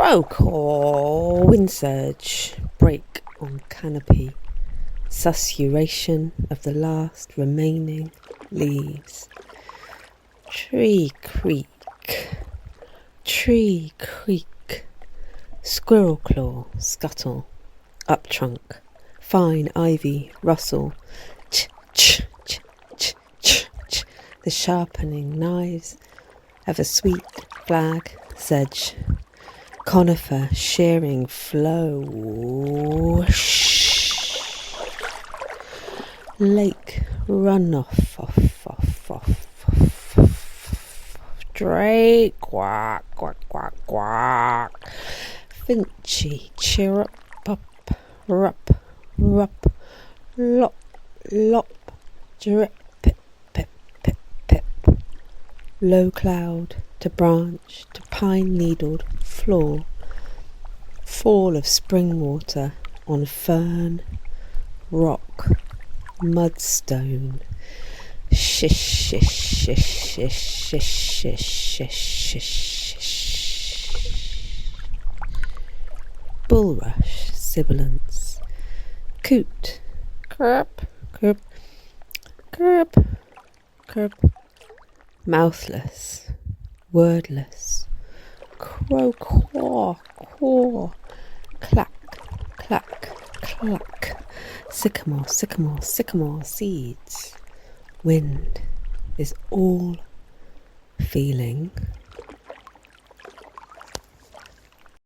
Crow, wind surge, break on canopy, susurration of the last remaining leaves. Tree creak, squirrel claw, scuttle, up trunk, fine ivy, rustle, ch, the sharpening knives of a sweet flag sedge, conifer shearing flow, lake runoff, drake, quack, finchy, chirrup, rup, lop, drip, pip, low cloud to branch to pine-needled floor, fall of spring water on fern, rock, mudstone, shish, bulrush, sibilance, coot, chirp, mouthless, wordless, crow, caw, clack, sycamore, seeds. Wind is all feeling.